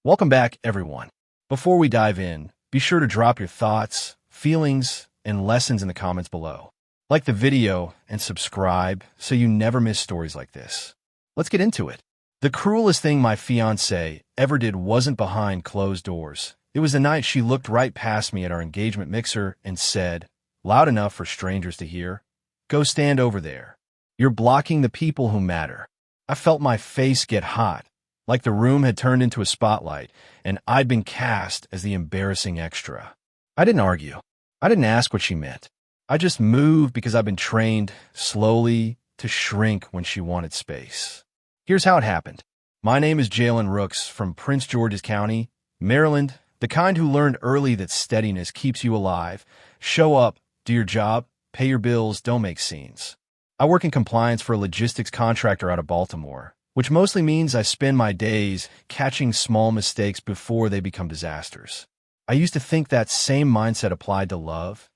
Welcome back, everyone. Before we dive in, be sure to drop your thoughts, feelings, and lessons in the comments below. Like the video and subscribe so you never miss stories like this. Let's get into it. The cruelest thing my fiancée ever did wasn't behind closed doors. It was the night she looked right past me at our engagement mixer and said, loud enough for strangers to hear, "Go stand over there. You're blocking the people who matter." I felt my face get hot, like the room had turned into a spotlight, and I'd been cast as the embarrassing extra. I didn't argue. I didn't ask what she meant. I just moved because I've been trained slowly to shrink when she wanted space. Here's how it happened. My name is Jalen Rooks from Prince George's County, Maryland, the kind who learned early that steadiness keeps you alive. Show up, do your job, pay your bills, don't make scenes. I work in compliance for a logistics contractor out of Baltimore, which mostly means I spend my days catching small mistakes before they become disasters. I used to think that same mindset applied to love.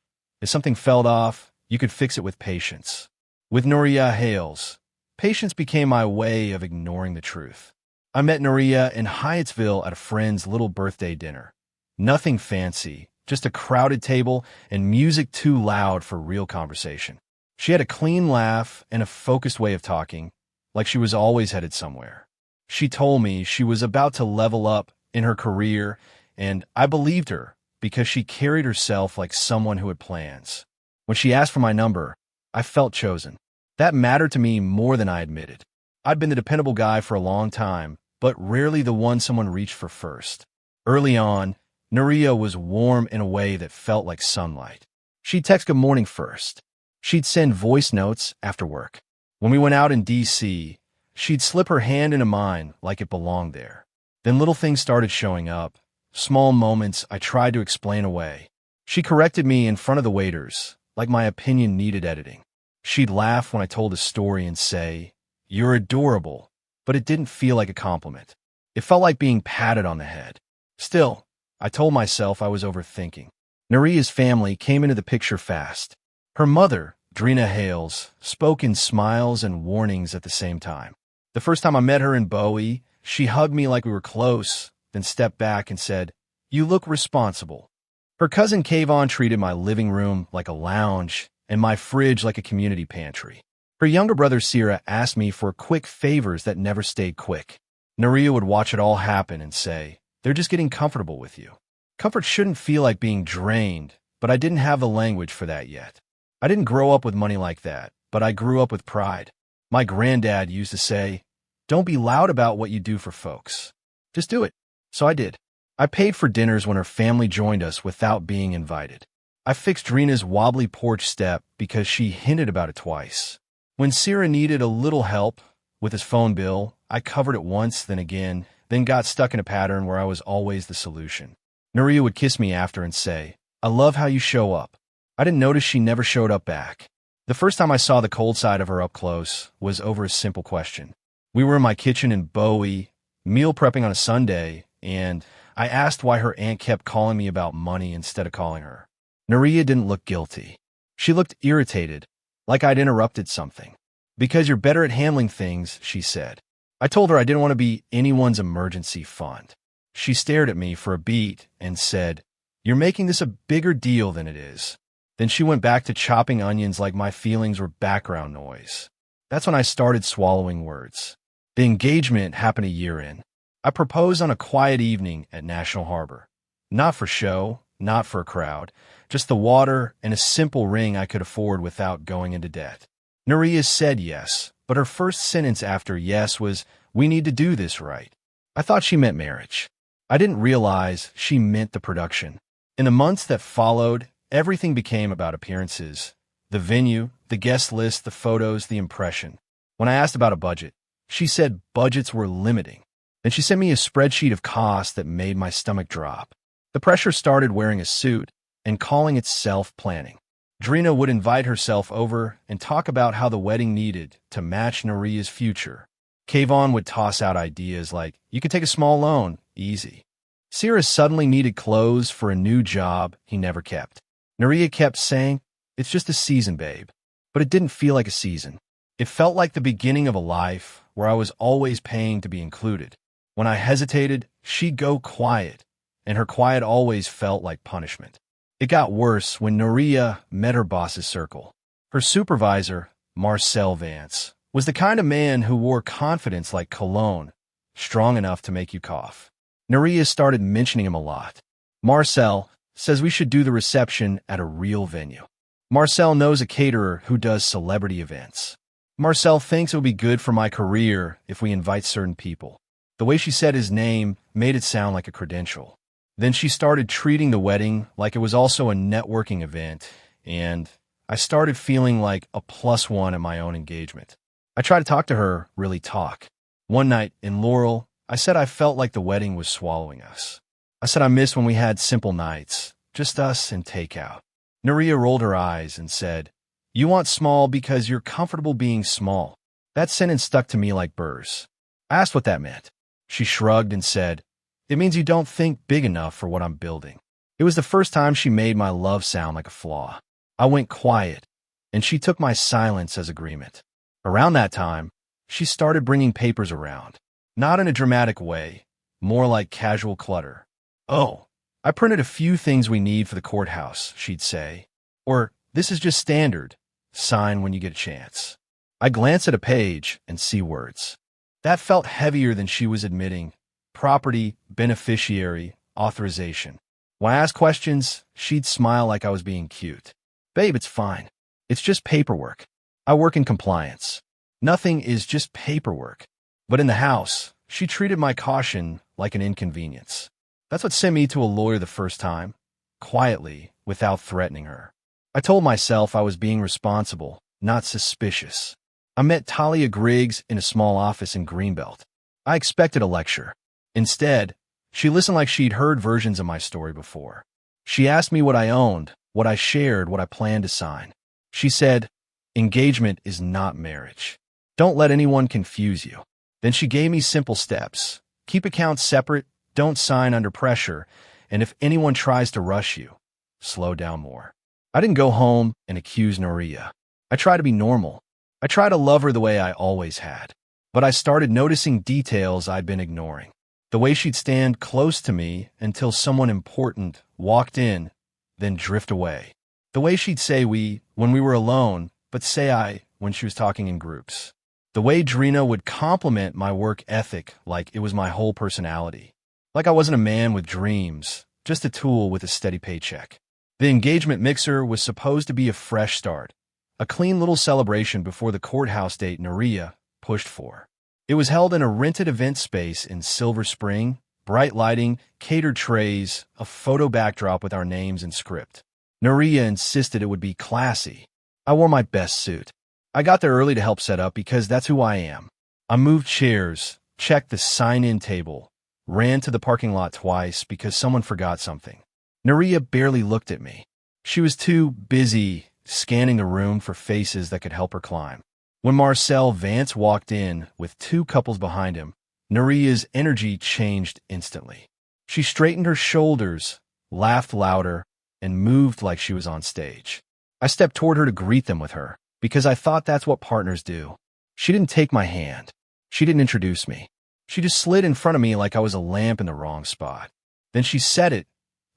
If something fell off, you could fix it with patience. With Nuria Hales, patience became my way of ignoring the truth. I met Nuria in Hyattsville at a friend's little birthday dinner. Nothing fancy, just a crowded table and music too loud for real conversation. She had a clean laugh and a focused way of talking, like she was always headed somewhere. She told me she was about to level up in her career, and I believed her because she carried herself like someone who had plans. When she asked for my number, I felt chosen. That mattered to me more than I admitted. I'd been the dependable guy for a long time, but rarely the one someone reached for first. Early on, Nuria was warm in a way that felt like sunlight. She'd text good morning first. She'd send voice notes after work. When we went out in D.C., she'd slip her hand into mine like it belonged there. Then little things started showing up, small moments I tried to explain away. She corrected me in front of the waiters, like my opinion needed editing. She'd laugh when I told a story and say, "You're adorable," but it didn't feel like a compliment. It felt like being patted on the head. Still, I told myself I was overthinking. Nuria's family came into the picture fast. Her mother, Drina Hales, spoke in smiles and warnings at the same time. The first time I met her in Bowie, she hugged me like we were close, then stepped back and said, "You look responsible." Her cousin Kayvon treated my living room like a lounge and my fridge like a community pantry. Her younger brother Sierra asked me for quick favors that never stayed quick. Nuria would watch it all happen and say, "They're just getting comfortable with you." Comfort shouldn't feel like being drained, but I didn't have the language for that yet. I didn't grow up with money like that, but I grew up with pride. My granddad used to say, "Don't be loud about what you do for folks. Just do it." So I did. I paid for dinners when her family joined us without being invited. I fixed Drina's wobbly porch step because she hinted about it twice. When Sierra needed a little help with his phone bill, I covered it once, then again, then got stuck in a pattern where I was always the solution. Nuria would kiss me after and say, "I love how you show up." I didn't notice she never showed up back. The first time I saw the cold side of her up close was over a simple question. We were in my kitchen in Bowie, meal prepping on a Sunday, and I asked why her aunt kept calling me about money instead of calling her. Nuria didn't look guilty. She looked irritated, like I'd interrupted something. "Because you're better at handling things," she said. I told her I didn't want to be anyone's emergency fund. She stared at me for a beat and said, "You're making this a bigger deal than it is." Then she went back to chopping onions like my feelings were background noise. That's when I started swallowing words. The engagement happened a year in. I proposed on a quiet evening at National Harbor. Not for show, not for a crowd, just the water and a simple ring I could afford without going into debt. Nuria said yes, but her first sentence after yes was, "We need to do this right." I thought she meant marriage. I didn't realize she meant the production. In the months that followed, everything became about appearances. The venue, the guest list, the photos, the impression. When I asked about a budget, she said budgets were limiting. Then she sent me a spreadsheet of costs that made my stomach drop. The pressure started wearing a suit and calling itself planning. Drina would invite herself over and talk about how the wedding needed to match Nuria's future. Kayvon would toss out ideas like, "You could take a small loan, easy." Sierra suddenly needed clothes for a new job he never kept. Nuria kept saying, "It's just a season, babe." But it didn't feel like a season. It felt like the beginning of a life where I was always paying to be included. When I hesitated, she'd go quiet, and her quiet always felt like punishment. It got worse when Nuria met her boss's circle. Her supervisor, Marcel Vance, was the kind of man who wore confidence like cologne, strong enough to make you cough. Nuria started mentioning him a lot. Marcel says we should do the reception at a real venue. Marcel knows a caterer who does celebrity events. Marcel thinks it would be good for my career if we invite certain people. The way she said his name made it sound like a credential. Then she started treating the wedding like it was also a networking event, and I started feeling like a +1 at my own engagement. I tried to talk to her, really talk. One night in Laurel, I said I felt like the wedding was swallowing us. I said I missed when we had simple nights, just us and takeout. Nuria rolled her eyes and said, "You want small because you're comfortable being small." That sentence stuck to me like burrs. I asked what that meant. She shrugged and said, "It means you don't think big enough for what I'm building." It was the first time she made my love sound like a flaw. I went quiet, and she took my silence as agreement. Around that time, she started bringing papers around. Not in a dramatic way, more like casual clutter. "Oh, I printed a few things we need for the courthouse," she'd say. Or, "This is just standard. Sign when you get a chance." I glance at a page and see words. That felt heavier than she was admitting. Property, beneficiary, authorization. When I asked questions, she'd smile like I was being cute. "Babe, it's fine. It's just paperwork. I work in compliance. Nothing is just paperwork." But in the house, she treated my caution like an inconvenience. That's what sent me to a lawyer the first time, quietly, without threatening her. I told myself I was being responsible, not suspicious. I met Talia Griggs in a small office in Greenbelt. I expected a lecture. Instead, she listened like she'd heard versions of my story before. She asked me what I owned, what I shared, what I planned to sign. She said, "Engagement is not marriage. Don't let anyone confuse you." Then she gave me simple steps. Keep accounts separate, don't sign under pressure, and if anyone tries to rush you, slow down more. I didn't go home and accuse Nuria. I tried to be normal. I tried to love her the way I always had. But I started noticing details I'd been ignoring. The way she'd stand close to me until someone important walked in, then drift away. The way she'd say we when we were alone, but say I when she was talking in groups. The way Drina would compliment my work ethic like it was my whole personality. Like I wasn't a man with dreams, just a tool with a steady paycheck. The engagement mixer was supposed to be a fresh start, a clean little celebration before the courthouse date Nuria pushed for. It was held in a rented event space in Silver Spring, bright lighting, catered trays, a photo backdrop with our names and script. Nuria insisted it would be classy. I wore my best suit. I got there early to help set up because that's who I am. I moved chairs, checked the sign-in table, ran to the parking lot twice because someone forgot something. Nuria barely looked at me. She was too busy scanning the room for faces that could help her climb. When Marcel Vance walked in with two couples behind him, Nuria's energy changed instantly. She straightened her shoulders, laughed louder, and moved like she was on stage. I stepped toward her to greet them with her, because I thought that's what partners do. She didn't take my hand. She didn't introduce me. She just slid in front of me like I was a lamp in the wrong spot. Then she said it,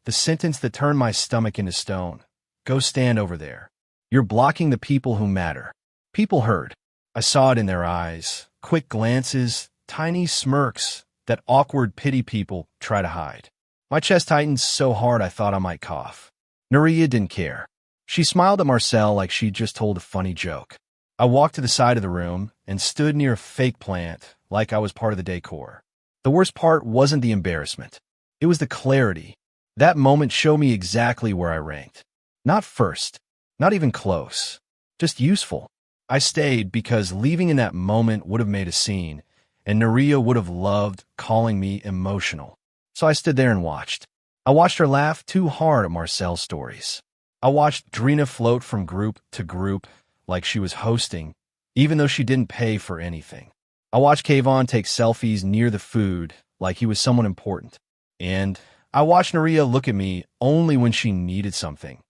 the sentence that turned my stomach into stone. "Go stand over there. You're blocking the people who matter." People heard. I saw it in their eyes. Quick glances, tiny smirks that awkward pity people try to hide. My chest tightened so hard I thought I might cough. Nuria didn't care. She smiled at Marcel like she'd just told a funny joke. I walked to the side of the room and stood near a fake plant like I was part of the decor. The worst part wasn't the embarrassment. It was the clarity. That moment showed me exactly where I ranked. Not first, not even close, just useful. I stayed because leaving in that moment would have made a scene, and Nuria would have loved calling me emotional. So I stood there and watched. I watched her laugh too hard at Marcel's stories. I watched Drina float from group to group like she was hosting, even though she didn't pay for anything. I watched Kayvon take selfies near the food like he was someone important. And I watched Nuria look at me only when she needed something,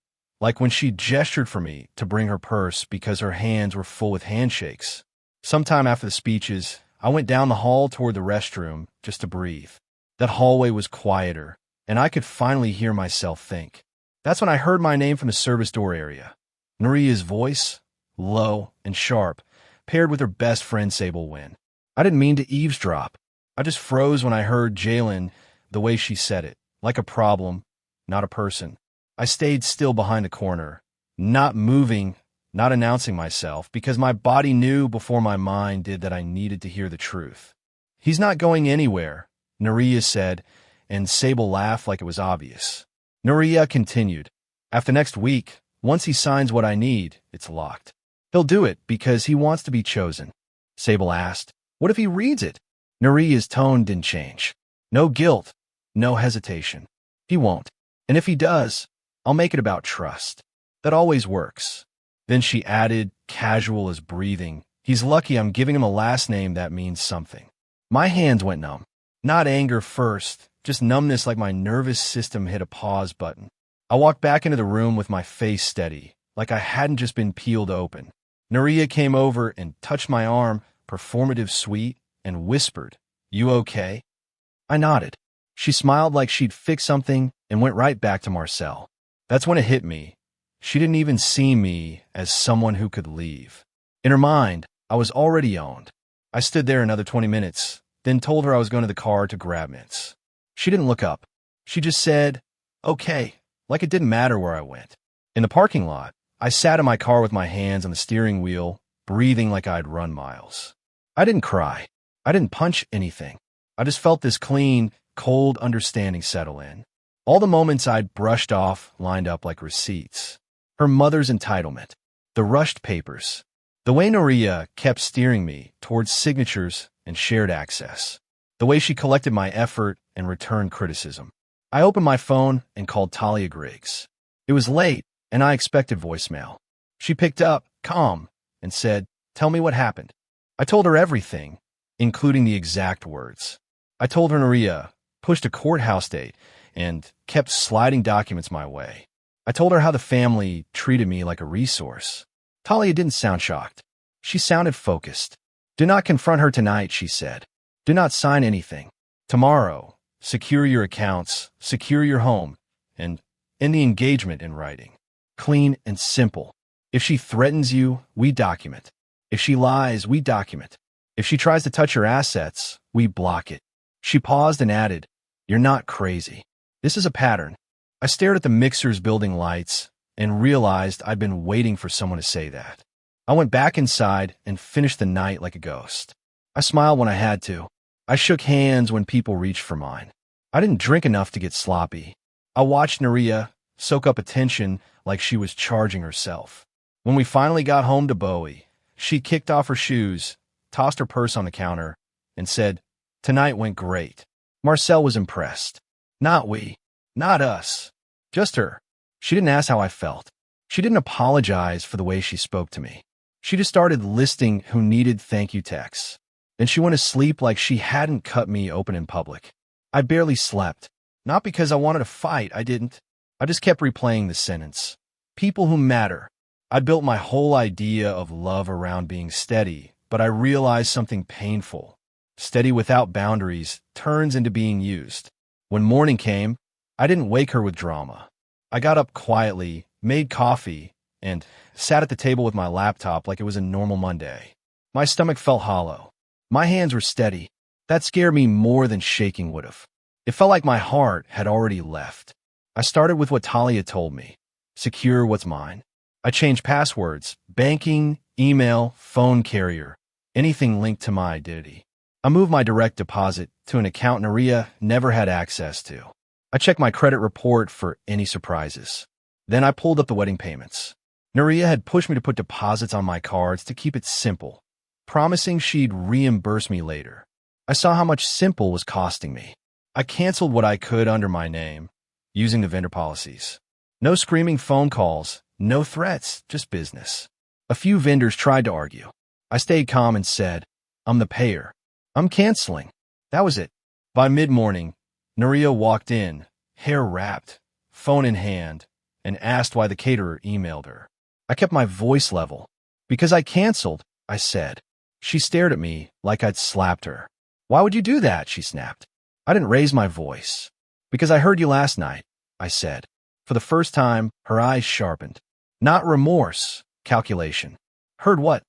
like when she gestured for me to bring her purse because her hands were full with handshakes. Sometime after the speeches, I went down the hall toward the restroom just to breathe. That hallway was quieter, and I could finally hear myself think. That's when I heard my name from the service door area. Noria's voice, low and sharp, paired with her best friend Sable Wynn. I didn't mean to eavesdrop. I just froze when I heard Jalen the way she said it, like a problem, not a person. I stayed still behind the corner, not moving, not announcing myself, because my body knew before my mind did that I needed to hear the truth. He's not going anywhere, Noria said, and Sable laughed like it was obvious. Noria continued, after next week, once he signs what I need, it's locked. He'll do it because he wants to be chosen. Sable asked, what if he reads it? Noria's tone didn't change. No guilt, no hesitation. He won't. And if he does, I'll make it about trust. That always works. Then she added, casual as breathing, he's lucky I'm giving him a last name that means something. My hands went numb. Not anger first, just numbness like my nervous system hit a pause button. I walked back into the room with my face steady, like I hadn't just been peeled open. Noria came over and touched my arm, performative sweet, and whispered, you okay? I nodded. She smiled like she'd fixed something and went right back to Marcel. That's when it hit me. She didn't even see me as someone who could leave. In her mind, I was already owned. I stood there another 20 minutes, then told her I was going to the car to grab mints. She didn't look up. She just said, okay, like it didn't matter where I went. In the parking lot, I sat in my car with my hands on the steering wheel, breathing like I'd run miles. I didn't cry. I didn't punch anything. I just felt this clean, cold understanding settle in. All the moments I'd brushed off lined up like receipts. Her mother's entitlement, the rushed papers, the way Noria kept steering me towards signatures and shared access, the way she collected my effort and returned criticism. I opened my phone and called Talia Griggs. It was late, and I expected voicemail. She picked up, calm, and said, tell me what happened. I told her everything, including the exact words. I told her Noria pushed a courthouse date and kept sliding documents my way. I told her how the family treated me like a resource. Talia didn't sound shocked. She sounded focused. Do not confront her tonight, she said. Do not sign anything. Tomorrow, secure your accounts, secure your home, and end the engagement in writing. Clean and simple. If she threatens you, we document. If she lies, we document. If she tries to touch your assets, we block it. She paused and added, you're not crazy. This is a pattern. I stared at the mixer's building lights and realized I'd been waiting for someone to say that. I went back inside and finished the night like a ghost. I smiled when I had to. I shook hands when people reached for mine. I didn't drink enough to get sloppy. I watched Noria soak up attention like she was charging herself. When we finally got home to Bowie, she kicked off her shoes, tossed her purse on the counter, and said, tonight went great. Marcel was impressed. Not we. Not us. Just her. She didn't ask how I felt. She didn't apologize for the way she spoke to me. She just started listing who needed thank you texts. Then she went to sleep like she hadn't cut me open in public. I barely slept. Not because I wanted to fight, I didn't. I just kept replaying the sentence. People who matter. I built my whole idea of love around being steady, but I realized something painful. Steady without boundaries turns into being used. When morning came, I didn't wake her with drama. I got up quietly, made coffee, and sat at the table with my laptop like it was a normal Monday. My stomach felt hollow. My hands were steady. That scared me more than shaking would have. It felt like my heart had already left. I started with what Talia told me. Secure what's mine. I changed passwords, banking, email, phone carrier, anything linked to my identity. I moved my direct deposit to an account Noria never had access to. I checked my credit report for any surprises. Then I pulled up the wedding payments. Noria had pushed me to put deposits on my cards to keep it simple, promising she'd reimburse me later. I saw how much simple was costing me. I canceled what I could under my name, using the vendor policies. No screaming phone calls, no threats, just business. A few vendors tried to argue. I stayed calm and said, I'm the payer. I'm canceling. That was it. By mid-morning, Noria walked in, hair wrapped, phone in hand, and asked why the caterer emailed her. I kept my voice level. Because I canceled, I said. She stared at me like I'd slapped her. Why would you do that? She snapped. I didn't raise my voice. Because I heard you last night, I said. For the first time, her eyes sharpened. Not remorse, calculation. Heard what?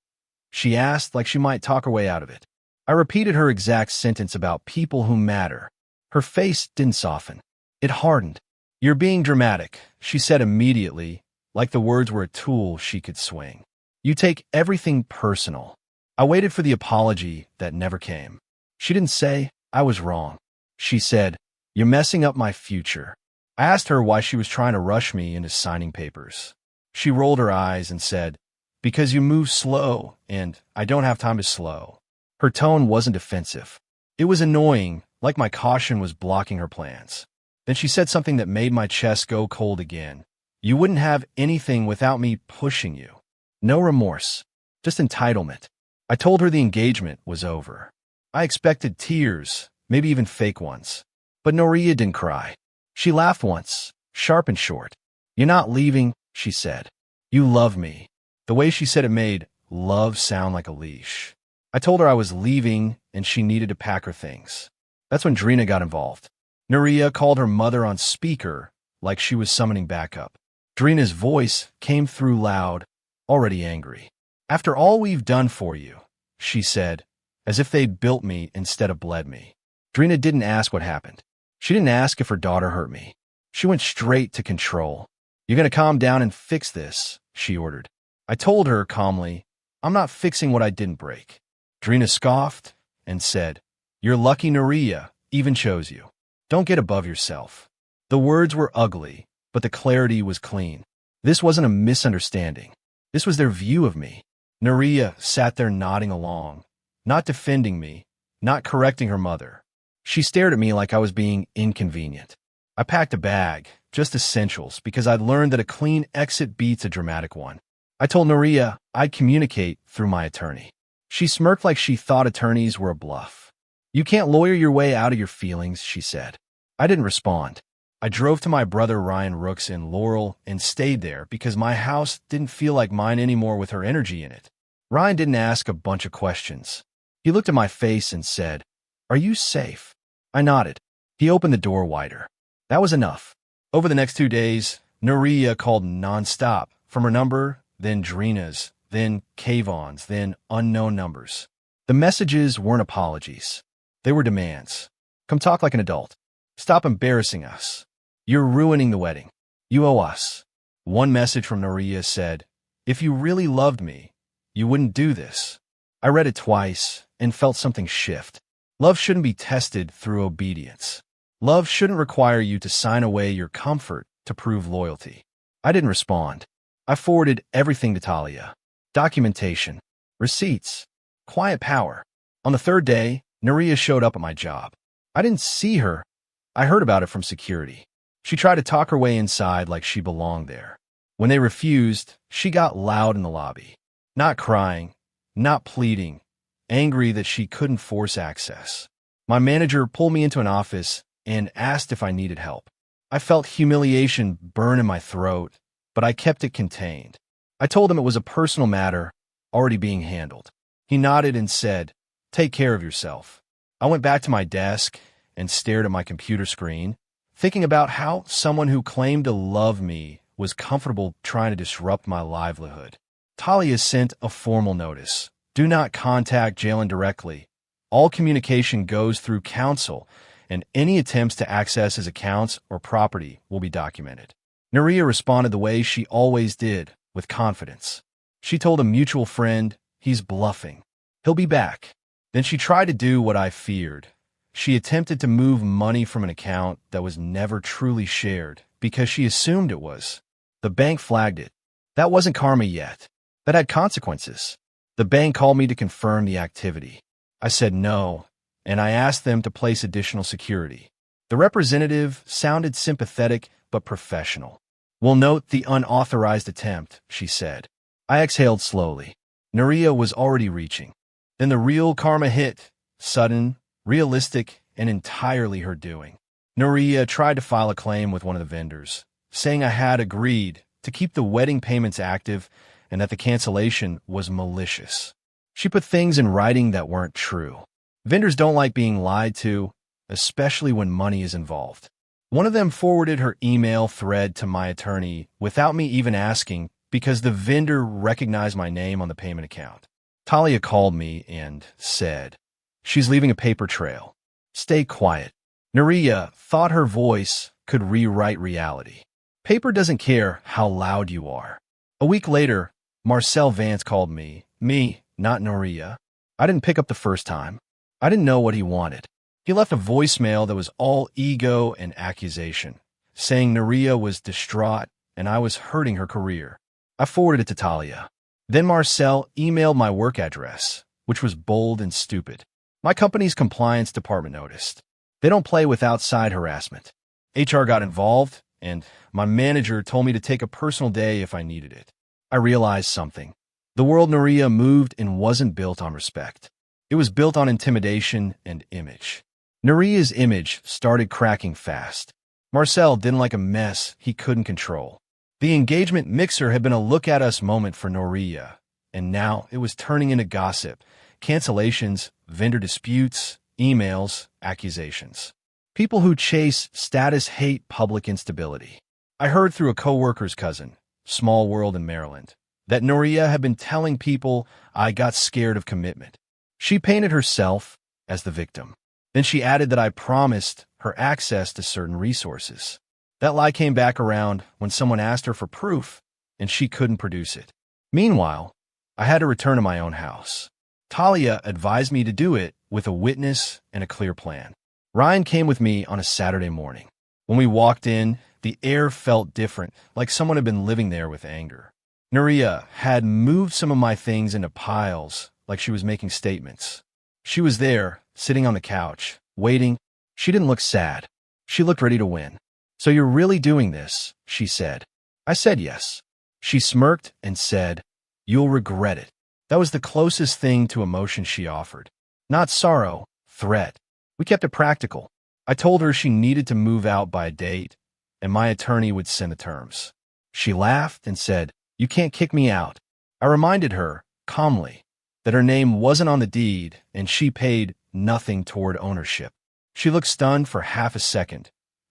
She asked like she might talk her way out of it. I repeated her exact sentence about people who matter. Her face didn't soften. It hardened. You're being dramatic, she said immediately, like the words were a tool she could swing. You take everything personal. I waited for the apology that never came. She didn't say, I was wrong. She said, you're messing up my future. I asked her why she was trying to rush me into signing papers. She rolled her eyes and said, because you move slow, and I don't have time to slow. Her tone wasn't defensive. It was annoying, like my caution was blocking her plans. Then she said something that made my chest go cold again. You wouldn't have anything without me pushing you. No remorse, just entitlement. I told her the engagement was over. I expected tears, maybe even fake ones. But Noria didn't cry. She laughed once, sharp and short. You're not leaving, she said. You love me. The way she said it made love sound like a leash. I told her I was leaving and she needed to pack her things. That's when Drina got involved. Noria called her mother on speaker like she was summoning backup. Drina's voice came through loud, already angry. After all we've done for you, she said, as if they'd built me instead of bled me. Drina didn't ask what happened. She didn't ask if her daughter hurt me. She went straight to control. You're going to calm down and fix this, she ordered. I told her calmly, I'm not fixing what I didn't break. Drina scoffed and said, you're lucky Noria even chose you. Don't get above yourself. The words were ugly, but the clarity was clean. This wasn't a misunderstanding. This was their view of me. Noria sat there nodding along, not defending me, not correcting her mother. She stared at me like I was being inconvenient. I packed a bag, just essentials, because I'd learned that a clean exit beats a dramatic one. I told Noria I'd communicate through my attorney. She smirked like she thought attorneys were a bluff. You can't lawyer your way out of your feelings, she said. I didn't respond. I drove to my brother Ryan Rook's in Laurel and stayed there because my house didn't feel like mine anymore with her energy in it. Ryan didn't ask a bunch of questions. He looked at my face and said, Are you safe? I nodded. He opened the door wider. That was enough. Over the next 2 days, Noria called nonstop, from her number, then Drina's, then Kayvon's, then unknown numbers. The messages weren't apologies. They were demands. Come talk like an adult. Stop embarrassing us. You're ruining the wedding. You owe us. One message from Noria said, If you really loved me, you wouldn't do this. I read it twice and felt something shift. Love shouldn't be tested through obedience. Love shouldn't require you to sign away your comfort to prove loyalty. I didn't respond. I forwarded everything to Talia. Documentation, receipts, quiet power. On the third day, Noria showed up at my job. I didn't see her. I heard about it from security. She tried to talk her way inside like she belonged there. When they refused, she got loud in the lobby. Not crying, not pleading, angry that she couldn't force access. My manager pulled me into an office and asked if I needed help. I felt humiliation burn in my throat, but I kept it contained. I told him it was a personal matter, already being handled. He nodded and said, Take care of yourself. I went back to my desk and stared at my computer screen, thinking about how someone who claimed to love me was comfortable trying to disrupt my livelihood. Talia sent a formal notice. Do not contact Jalen directly. All communication goes through counsel, and any attempts to access his accounts or property will be documented. Noria responded the way she always did, with confidence. She told a mutual friend, He's bluffing. He'll be back. Then she tried to do what I feared. She attempted to move money from an account that was never truly shared because she assumed it was. The bank flagged it. That wasn't karma yet. That had consequences. The bank called me to confirm the activity. I said no, and I asked them to place additional security. The representative sounded sympathetic but professional. We'll note the unauthorized attempt, she said. I exhaled slowly. Noria was already reaching. Then the real karma hit, sudden, realistic, and entirely her doing. Noria tried to file a claim with one of the vendors, saying I had agreed to keep the wedding payments active and that the cancellation was malicious. She put things in writing that weren't true. Vendors don't like being lied to, especially when money is involved. One of them forwarded her email thread to my attorney without me even asking because the vendor recognized my name on the payment account. Talia called me and said, "She's leaving a paper trail. Stay quiet." Nuria thought her voice could rewrite reality. Paper doesn't care how loud you are. A week later, Marcel Vance called me, not Nuria. I didn't pick up the first time. I didn't know what he wanted. He left a voicemail that was all ego and accusation, saying Nuria was distraught and I was hurting her career. I forwarded it to Talia. Then Marcel emailed my work address, which was bold and stupid. My company's compliance department noticed. They don't play with outside harassment. HR got involved, and my manager told me to take a personal day if I needed it. I realized something. The world Nuria moved in wasn't built on respect. It was built on intimidation and image. Nuria's image started cracking fast. Marcel didn't like a mess he couldn't control. The engagement mixer had been a look-at-us moment for Nuria, and now it was turning into gossip, cancellations, vendor disputes, emails, accusations. People who chase status hate public instability. I heard through a coworker's cousin, small world in Maryland, that Nuria had been telling people I got scared of commitment. She painted herself as the victim. Then she added that I promised her access to certain resources. That lie came back around when someone asked her for proof, and she couldn't produce it. Meanwhile, I had to return to my own house. Talia advised me to do it with a witness and a clear plan. Ryan came with me on a Saturday morning. When we walked in, the air felt different, like someone had been living there with anger. Nuria had moved some of my things into piles, like she was making statements. She was there, sitting on the couch, waiting. She didn't look sad. She looked ready to win. "So you're really doing this?" she said. I said yes. She smirked and said, "You'll regret it." That was the closest thing to emotion she offered. Not sorrow, threat. We kept it practical. I told her she needed to move out by a date, and my attorney would send the terms. She laughed and said, "You can't kick me out." I reminded her, calmly, that her name wasn't on the deed and she paid nothing toward ownership. She looked stunned for half a second.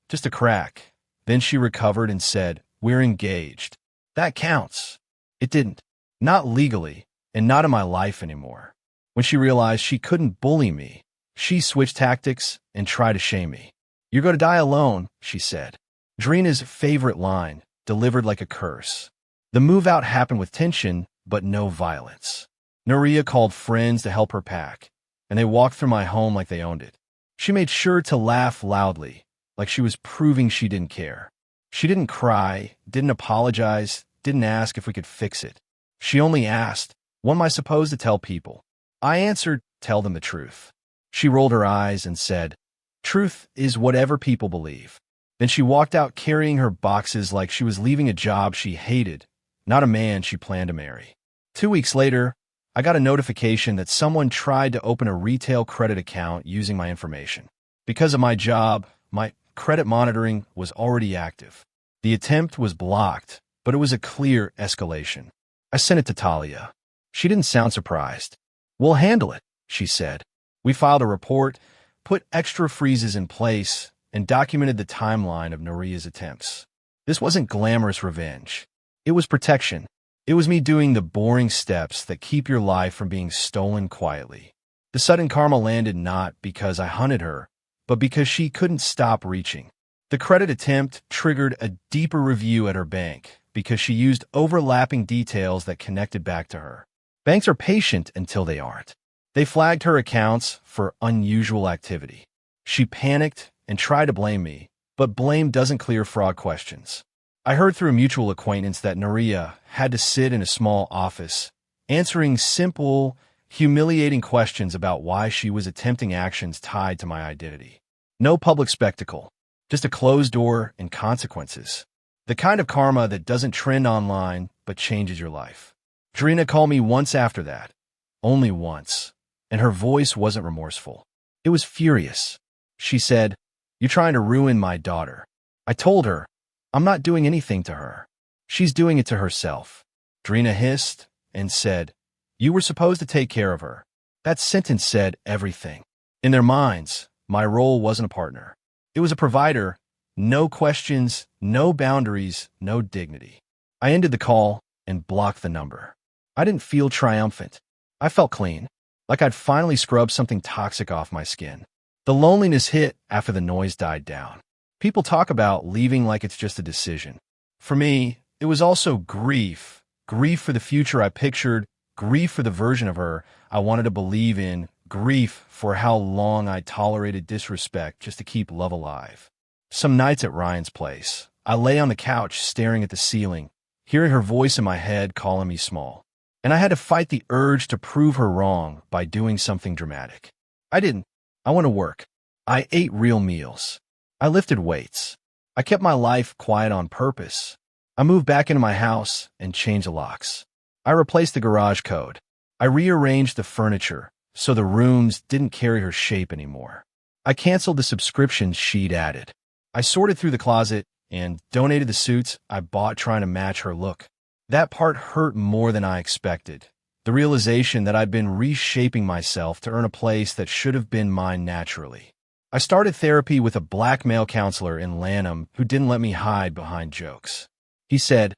Just a crack. Then she recovered and said, "We're engaged." That counts. It didn't. Not legally, and not in my life anymore. When she realized she couldn't bully me, she switched tactics and tried to shame me. "You're going to die alone," she said. Drina's favorite line, delivered like a curse. The move-out happened with tension, but no violence. Nuria called friends to help her pack, and they walked through my home like they owned it. She made sure to laugh loudly, like she was proving she didn't care. She didn't cry, didn't apologize, didn't ask if we could fix it. She only asked, "What am I supposed to tell people?" I answered, "Tell them the truth." She rolled her eyes and said, "Truth is whatever people believe." Then she walked out carrying her boxes like she was leaving a job she hated, not a man she planned to marry. 2 weeks later, I got a notification that someone tried to open a retail credit account using my information. Because of my job, my credit monitoring was already active. The attempt was blocked, but it was a clear escalation. I sent it to Talia. She didn't sound surprised. "We'll handle it," she said. We filed a report, put extra freezes in place, and documented the timeline of Nuria's attempts. This wasn't glamorous revenge. It was protection. It was me doing the boring steps that keep your life from being stolen quietly. The sudden karma landed not because I hunted her, but because she couldn't stop reaching. The credit attempt triggered a deeper review at her bank because she used overlapping details that connected back to her. Banks are patient until they aren't. They flagged her accounts for unusual activity. She panicked and tried to blame me, but blame doesn't clear fraud questions. I heard through a mutual acquaintance that Nuria had to sit in a small office, answering simple, humiliating questions about why she was attempting actions tied to my identity. No public spectacle, just a closed door and consequences. The kind of karma that doesn't trend online but changes your life. Drina called me once after that, only once, and her voice wasn't remorseful. It was furious. She said, "You're trying to ruin my daughter." I told her, "I'm not doing anything to her. She's doing it to herself." Drina hissed and said, "You were supposed to take care of her." That sentence said everything. In their minds, My role wasn't a partner. It was a provider. No questions, no boundaries, no dignity. I ended the call and blocked the number. I didn't feel triumphant. I felt clean, like I'd finally scrubbed something toxic off my skin. The loneliness hit after the noise died down. People talk about leaving like it's just a decision. For me, it was also grief. Grief for the future I pictured, grief for the version of her I wanted to believe in, grief for how long I tolerated disrespect just to keep love alive. Some nights at Ryan's place, I lay on the couch staring at the ceiling, hearing her voice in my head calling me small. And I had to fight the urge to prove her wrong by doing something dramatic. I didn't. I went to work. I ate real meals. I lifted weights. I kept my life quiet on purpose. I moved back into my house and changed the locks. I replaced the garage code. I rearranged the furniture so the rooms didn't carry her shape anymore. I canceled the subscriptions she'd added. I sorted through the closet and donated the suits I bought trying to match her look. That part hurt more than I expected. The realization that I'd been reshaping myself to earn a place that should have been mine naturally. I started therapy with a black male counselor in Lanham who didn't let me hide behind jokes. He said,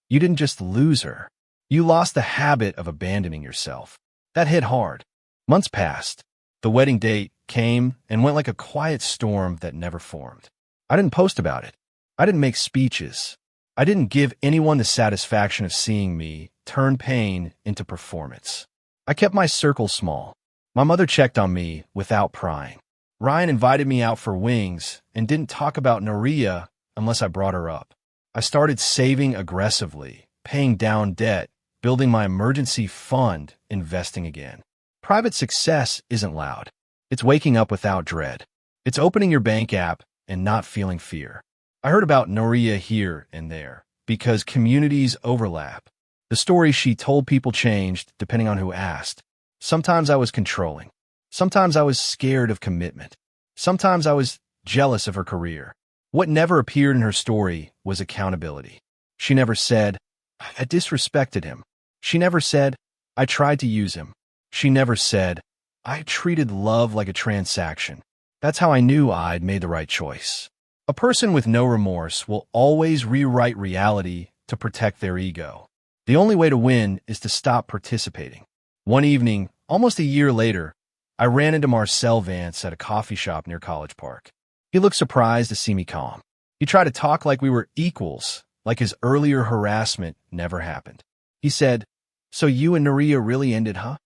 "You didn't just lose her. You lost the habit of abandoning yourself." That hit hard. Months passed. The wedding date came and went like a quiet storm that never formed. I didn't post about it. I didn't make speeches. I didn't give anyone the satisfaction of seeing me turn pain into performance. I kept my circle small. My mother checked on me without prying. Ryan invited me out for wings and didn't talk about Naria unless I brought her up. I started saving aggressively, paying down debt, building my emergency fund, investing again. Private success isn't loud. It's waking up without dread. It's opening your bank app and not feeling fear. I heard about Naria here and there because communities overlap. The stories she told people changed depending on who asked. Sometimes I was controlling. Sometimes I was scared of commitment. Sometimes I was jealous of her career. What never appeared in her story was accountability. She never said, "I disrespected him." She never said, "I tried to use him." She never said, "I treated love like a transaction." That's how I knew I'd made the right choice. A person with no remorse will always rewrite reality to protect their ego. The only way to win is to stop participating. One evening, almost a year later, I ran into Marcel Vance at a coffee shop near College Park. He looked surprised to see me calm. He tried to talk like we were equals, like his earlier harassment never happened. He said, "So you and Naria really ended, huh?"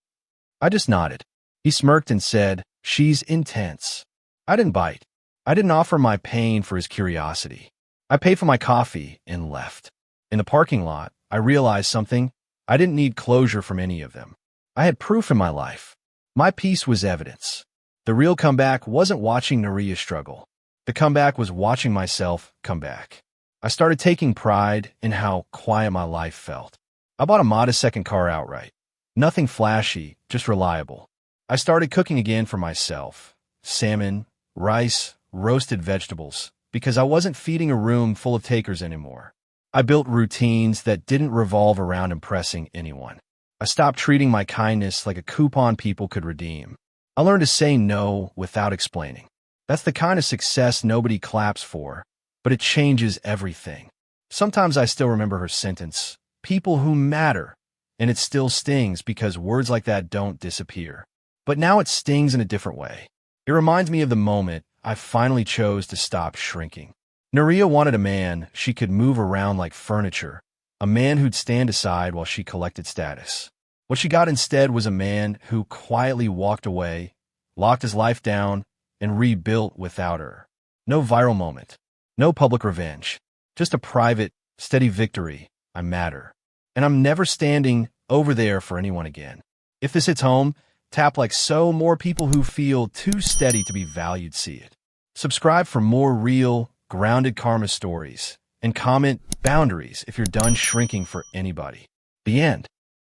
I just nodded. He smirked and said, "She's intense." I didn't bite. I didn't offer my pain for his curiosity. I paid for my coffee and left. In the parking lot, I realized something. I didn't need closure from any of them. I had proof in my life. My peace was evidence. The real comeback wasn't watching Naria struggle. The comeback was watching myself come back. I started taking pride in how quiet my life felt. I bought a modest second car outright. Nothing flashy, just reliable. I started cooking again for myself. Salmon, rice, roasted vegetables, because I wasn't feeding a room full of takers anymore. I built routines that didn't revolve around impressing anyone. I stopped treating my kindness like a coupon people could redeem. I learned to say no without explaining. That's the kind of success nobody claps for, but it changes everything. Sometimes I still remember her sentence, "People who matter," and it still stings because words like that don't disappear. But now it stings in a different way. It reminds me of the moment I finally chose to stop shrinking. Naria wanted a man she could move around like furniture, a man who'd stand aside while she collected status. What she got instead was a man who quietly walked away, locked his life down, and rebuilt without her. No viral moment, no public revenge, just a private, steady victory. I matter. And I'm never standing over there for anyone again. If this hits home, tap like so more people who feel too steady to be valued see it. Subscribe for more real, grounded karma stories, and comment boundaries if you're done shrinking for anybody. The end.